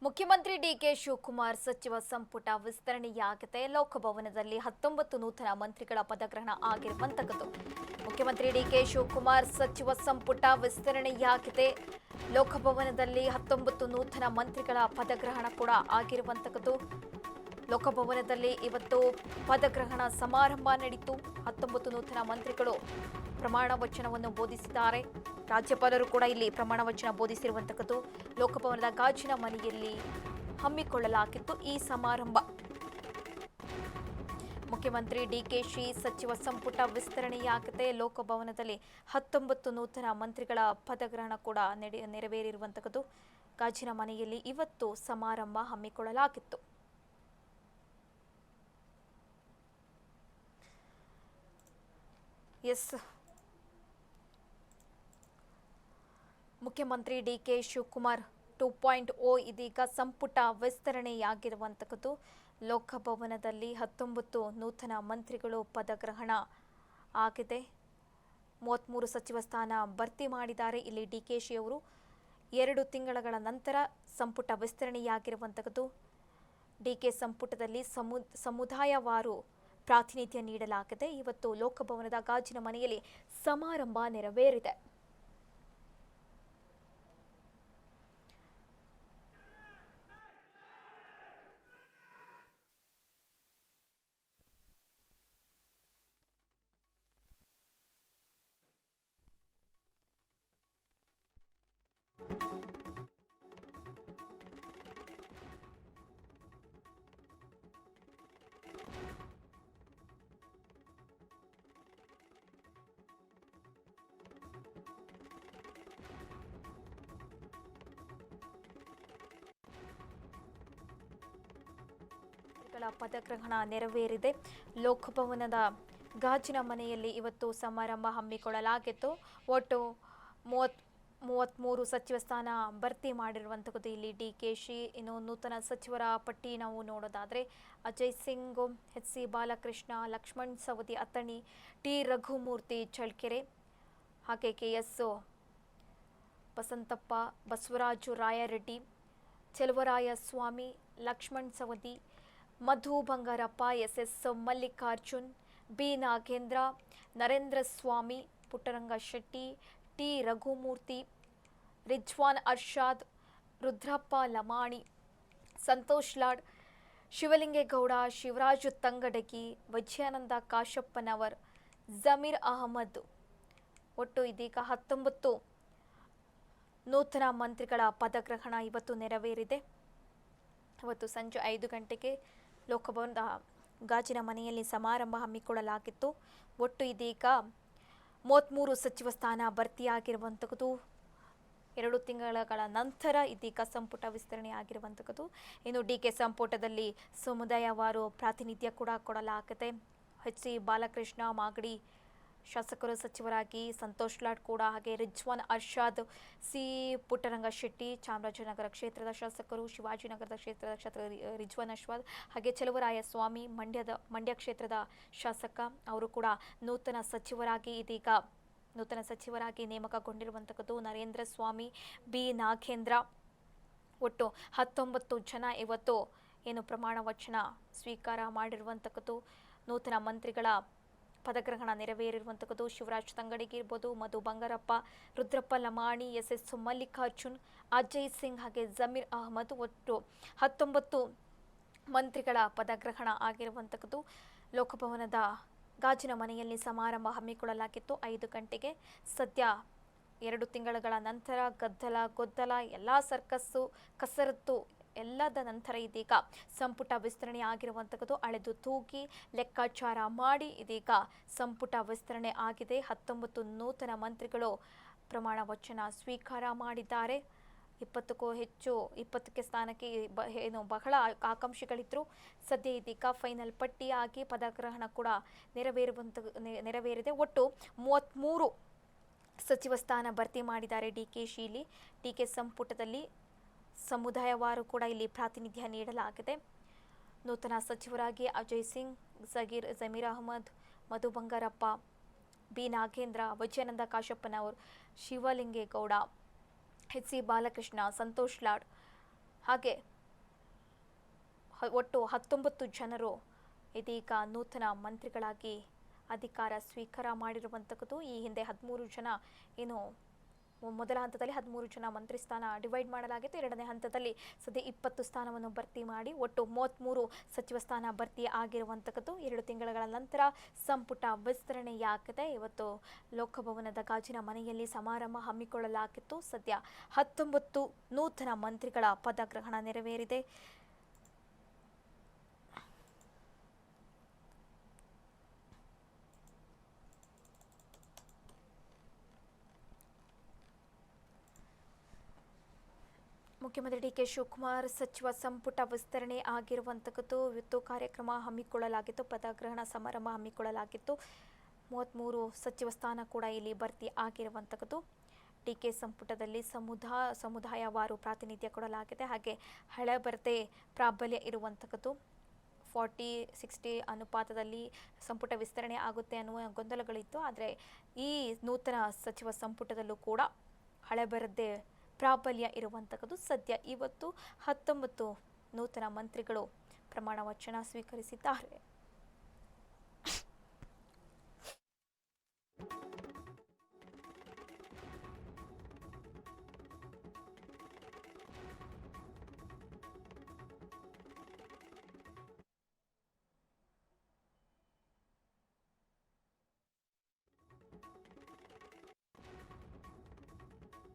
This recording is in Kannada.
ಮುಖ್ಯಮಂತ್ರಿ ಡಿಕೆ ಶಿವಕುಮಾರ್ ಸಚಿವ ಸಂಪುಟ ವಿಸ್ತರಣೆಯಾಗಿದೆ. ಲೋಕಭವನದಲ್ಲಿ 19 ನೂತನ ಮಂತ್ರಿಗಳ ಪದಗ್ರಹಣ ಆಗಿರುವಂತದ್ದು. ಮುಖ್ಯಮಂತ್ರಿ ಡಿಕೆ ಶಿವಕುಮಾರ್ ಸಚಿವ ಸಂಪುಟ ವಿಸ್ತರಣೆಯಾಗಿದೆ. ಲೋಕಭವನದಲ್ಲಿ 19 ನೂತನ ಮಂತ್ರಿಗಳ ಪದಗ್ರಹಣ ಕೂಡ ಆಗಿರುವಂತದ್ದು. ಲೋಕಭವನದಲ್ಲಿ ಇವತ್ತು ಪದಗ್ರಹಣ ಸಮಾರಂಭ ನಡೆಯಿತು. 19 ನೂತನ ಮಂತ್ರಿಗಳು ಪ್ರಮಾಣ ವಚನವನ್ನು ಬೋಧಿಸಿದ್ದಾರೆ. ರಾಜ್ಯಪಾಲರು ಕೂಡ ಇಲ್ಲಿ ಪ್ರಮಾಣ ವಚನ ಬೋಧಿಸಿರುವಂತದ್ದು. ಲೋಕಭವನದ ಗಾಜಿನ ಮನೆಯಲ್ಲಿ ಹಮ್ಮಿಕೊಳ್ಳಲಾಗಿತ್ತು ಈ ಸಮಾರಂಭ. ಮುಖ್ಯಮಂತ್ರಿ ಡಿಕೆಶಿ ಸಚಿವ ಸಂಪುಟ ವಿಸ್ತರಣೆಯಾಗಿದೆ. ಲೋಕಭವನದಲ್ಲಿ 19 ನೂತನ ಮಂತ್ರಿಗಳ ಪದಗ್ರಹಣ ಕೂಡ ನೆರವೇರಿರುವಂತದ್ದು. ಗಾಜಿನ ಮನೆಯಲ್ಲಿ ಇವತ್ತು ಸಮಾರಂಭ ಹಮ್ಮಿಕೊಳ್ಳಲಾಗಿತ್ತು. ಮುಖ್ಯಮಂತ್ರಿ ಡಿಕೆ ಶಿವಕುಮಾರ್ 2.0 ಇದೀಗ ಸಂಪುಟ ವಿಸ್ತರಣೆಯಾಗಿರುವಂತದ್ದು. ಲೋಕಭವನದಲ್ಲಿ 19 ನೂತನ ಮಂತ್ರಿಗಳು ಪದಗ್ರಹಣ ಆಗಿದೆ. 33 ಸಚಿವ ಸ್ಥಾನ ಭರ್ತಿ ಮಾಡಿದ್ದಾರೆ. ಇಲ್ಲಿ ಡಿಕೆಶಿ ಅವರು 2 ತಿಂಗಳ ನಂತರ ಸಂಪುಟ ವಿಸ್ತರಣೆಯಾಗಿರುವಂತದ್ದು. ಡಿಕೆ ಸಂಪುಟದಲ್ಲಿ ಸಮುದಾಯವಾರು ಪ್ರಾತಿನಿಧ್ಯ ನೀಡಲಾಗಿದೆ. ಇವತ್ತು ಲೋಕಭವನದ ಗಾಜಿನ ಮನೆಯಲ್ಲಿ ಸಮಾರಂಭ ನೆರವೇರಿದೆ. ಪದಗ್ರಹಣ ನೆರವೇರಿದೆ. ಲೋಕಭವನದ ಗಾಜಿನ ಮನೆಯಲ್ಲಿ ಇವತ್ತು ಸಮಾರಂಭ ಹಮ್ಮಿಕೊಳ್ಳಲಾಗಿತ್ತು. ಒಟ್ಟು 33 ಸಚಿವ ಸ್ಥಾನ ಭರ್ತಿ ಮಾಡಿರುವಂತದ್ದು ಇಲ್ಲಿ ಡಿಕೆಶಿ. ಇನ್ನು ನೂತನ ಸಚಿವರ ಪಟ್ಟಿ ನಾವು ನೋಡೋದಾದ್ರೆ Ajay Singh, H C Balakrishna, Laxman Savadi Athani, T Raghumurthy Challakere, ಹಾಗೆ KS Basanthappa, Basavaraju Rayareddy, Cheluvaraya Swamy, Laxman Savadi, Madhu Bangarappa, S Mallikarjun, B Nagendra, Narendra Swamy, Puttaranga Shetty, T Raghumurthy, Rizwan Arshad, Rudrappa Lamani, Santosh Lad, Shivalingegowda, Shivaraju Tangadagi, Vijayananda Kashappanavar, Zameer Ahmed. ಒಟ್ಟು ಇದೀಗ 19 ನೂತನ ಮಂತ್ರಿಗಳ ಪದಗ್ರಹಣ ಇವತ್ತು ನೆರವೇರಿದೆ. ಇವತ್ತು ಸಂಜೆ 5 ಗಂಟೆಗೆ ಲೋಕಭವನದ ಗಾಜಿನ ಮನೆಯಲ್ಲಿ ಸಮಾರಂಭ ಹಮ್ಮಿಕೊಳ್ಳಲಾಗಿತ್ತು. ಒಟ್ಟು ಇದೀಗ 33 ಸಚಿವ ಸ್ಥಾನ ಭರ್ತಿಯಾಗಿರುವಂಥದ್ದು. 2 ತಿಂಗಳ ನಂತರ ಇದೀಗ ಸಂಪುಟ ವಿಸ್ತರಣೆ ಆಗಿರುವಂಥದ್ದು. ಇನ್ನು ಡಿಕೆ ಸಂಪುಟದಲ್ಲಿ ಸಮುದಾಯವಾರು ಪ್ರಾತಿನಿಧ್ಯ ಕೂಡ ಕೊಡಲಾಗಿದೆ. ಎಚ್ ಸಿ ಬಾಲಕೃಷ್ಣ ಮಾಗಡಿ ಶಾಸಕರು ಸಚಿವರಾಗಿ, ಸಂತೋಷ್ ಲಾಡ್ ಕೂಡ, ಹಾಗೆ ರಿಜ್ವಾನ್ ಅರ್ಷಾದ್, ಸಿ ಪುಟ್ಟರಂಗ ಶೆಟ್ಟಿ ಚಾಮರಾಜನಗರ ಕ್ಷೇತ್ರದ ಶಾಸಕರು, ಶಿವಾಜಿನಗರದ ಕ್ಷೇತ್ರದ ರಿಜ್ವಾನ್ ಅರ್ಷಾದ್, ಹಾಗೆ ಚೆಲುವರಾಯ ಸ್ವಾಮಿ ಮಂಡ್ಯ ಕ್ಷೇತ್ರದ ಶಾಸಕ, ಅವರು ಕೂಡ ನೂತನ ಸಚಿವರಾಗಿ ನೇಮಕಗೊಂಡಿರುವಂತದ್ದು. ನರೇಂದ್ರ ಸ್ವಾಮಿ, ಬಿ ನಾಗೇಂದ್ರ, ಒಟ್ಟು 19 ಜನ ಇವತ್ತು ಏನು ಪ್ರಮಾಣ ವಚನ ಸ್ವೀಕಾರ ಮಾಡಿರುವಂತದ್ದು. ನೂತನ ಮಂತ್ರಿಗಳ ಪದಗ್ರಹಣ ನೆರವೇರಿರುವಂತದ್ದು. ಶಿವರಾಜ್ ತಂಗಡಿಗೆ ಇರ್ಬೋದು, ಮಧು ಬಂಗಾರಪ್ಪ, ರುದ್ರಪ್ಪ ಲಮಾಣಿ, ಎಸ್ ಮಲ್ಲಿಕಾರ್ಜುನ್, ಅಜಯ್ ಸಿಂಗ್, ಹಾಗೆ ಜಮೀರ್ ಅಹಮದ್. ಒಟ್ಟು 19 ಮಂತ್ರಿಗಳ ಪದಗ್ರಹಣ ಆಗಿರುವಂತದ್ದು. ಲೋಕಭವನದ ಗಾಜಿನ ಮನೆಯಲ್ಲಿ ಸಮಾರಂಭ ಹಮ್ಮಿಕೊಳ್ಳಲಾಗಿತ್ತು 5 ಗಂಟೆಗೆ. ಸದ್ಯ 2 ತಿಂಗಳ ನಂತರ ಗದ್ದಲ ಎಲ್ಲ ಸರ್ಕಸ್ಸು ಕಸರತ್ತು ಎಲ್ಲದ ನಂತರ ಇದೀಗ ಸಂಪುಟ ವಿಸ್ತರಣೆ ಆಗಿರುವಂತದ್ದು. ಅಳೆದು ತೂಗಿ ಲೆಕ್ಕಾಚಾರ ಮಾಡಿ ಇದೀಗ ಸಂಪುಟ ವಿಸ್ತರಣೆ ಆಗಿದೆ. 19 ನೂತನ ಮಂತ್ರಿಗಳು ಪ್ರಮಾಣ ವಚನ ಸ್ವೀಕಾರ ಮಾಡಿದ್ದಾರೆ. 20ಕ್ಕೂ ಹೆಚ್ಚು 20ಕ್ಕೆ ಸ್ಥಾನಕ್ಕೆ ಬಹಳ ಆಕಾಂಕ್ಷಿಗಳಿದ್ರು. ಸದ್ಯ ಇದೀಗ ಫೈನಲ್ ಪಟ್ಟಿಯಾಗಿ ಪದಗ್ರಹಣ ಕೂಡ ನೆರವೇರಿದೆ. ಒಟ್ಟು 33 ಸಚಿವ ಸ್ಥಾನ ಭರ್ತಿ ಮಾಡಿದ್ದಾರೆ ಡಿಕೆಶಿ. ಇಲ್ಲಿ ಡಿಕೆ ಸಂಪುಟದಲ್ಲಿ ಸಮುದಾಯವಾರು ಕೂಡ ಇಲ್ಲಿ ಪ್ರಾತಿನಿಧ್ಯ ನೀಡಲಾಗಿದೆ. ನೂತನ ಸಚಿವರಾಗಿ Ajay Singh, Zameer Ahmed, Madhu Bangarappa, B Nagendra, Vijayananda Kashappanavar, Shivalingegowda, H C Balakrishna, Santosh Lad, ಹಾಗೆ ಒಟ್ಟು 19 ಜನರು ಇದೀಗ ನೂತನ ಮಂತ್ರಿಗಳಾಗಿ ಅಧಿಕಾರ ಸ್ವೀಕಾರ ಮಾಡಿರುವಂಥದ್ದು. ಈ ಹಿಂದೆ 13 ಜನ ಏನು ಮೊದಲ ಹಂತದಲ್ಲಿ 13 ಜನ ಮಂತ್ರಿ ಸ್ಥಾನ ಡಿವೈಡ್ ಮಾಡಲಾಗಿತ್ತು. ಎರಡನೇ ಹಂತದಲ್ಲಿ ಸದ್ಯ 20 ಸ್ಥಾನವನ್ನು ಭರ್ತಿ ಮಾಡಿ ಒಟ್ಟು 33 ಸಚಿವ ಸ್ಥಾನ ಭರ್ತಿ ಆಗಿರುವಂಥದ್ದು. 2 ತಿಂಗಳ ನಂತರ ಸಂಪುಟ ವಿಸ್ತರಣೆಯಾಗಿದೆ. ಇವತ್ತು ಲೋಕಭವನದ ಗಾಜಿನ ಮನೆಯಲ್ಲಿ ಸಮಾರಂಭ ಹಮ್ಮಿಕೊಳ್ಳಲಾಗಿತ್ತು. ಸದ್ಯ 19 ನೂತನ ಮಂತ್ರಿಗಳ ಪದಗ್ರಹಣ ನೆರವೇರಿದೆ. ಮುಖ್ಯಮಂತ್ರಿ ಡಿ ಕೆ ಶಿವಕುಮಾರ್ ಸಚಿವ ಸಂಪುಟ ವಿಸ್ತರಣೆ ಆಗಿರುವಂಥದ್ದು. ಇವತ್ತು ಕಾರ್ಯಕ್ರಮ ಹಮ್ಮಿಕೊಳ್ಳಲಾಗಿತ್ತು, ಪದಗ್ರಹಣ ಸಮಾರಂಭ ಹಮ್ಮಿಕೊಳ್ಳಲಾಗಿತ್ತು. 33 ಸಚಿವ ಸ್ಥಾನ ಕೂಡ ಇಲ್ಲಿ ಭರ್ತಿ ಆಗಿರುವಂಥದ್ದು. ಡಿ ಕೆ ಸಂಪುಟದಲ್ಲಿ ಸಮುದಾಯವಾರು ಪ್ರಾತಿನಿಧ್ಯ ಕೊಡಲಾಗಿದೆ. ಹಾಗೆ ಹಳಬರದೇ ಪ್ರಾಬಲ್ಯ ಇರುವಂಥದ್ದು. 40-60 ಅನುಪಾತದಲ್ಲಿ ಸಂಪುಟ ವಿಸ್ತರಣೆ ಆಗುತ್ತೆ ಅನ್ನುವ ಗೊಂದಲಗಳಿತ್ತು. ಆದರೆ ಈ ನೂತನ ಸಚಿವ ಸಂಪುಟದಲ್ಲೂ ಕೂಡ ಹಳಬರದೇ ಪ್ರಾಬಲ್ಯ ಇರುವಂಥದ್ದು. ಸದ್ಯ ಇವತ್ತು 19 ನೂತನ ಮಂತ್ರಿಗಳು ಪ್ರಮಾಣ ವಚನ ಸ್ವೀಕರಿಸಿದ್ದಾರೆ.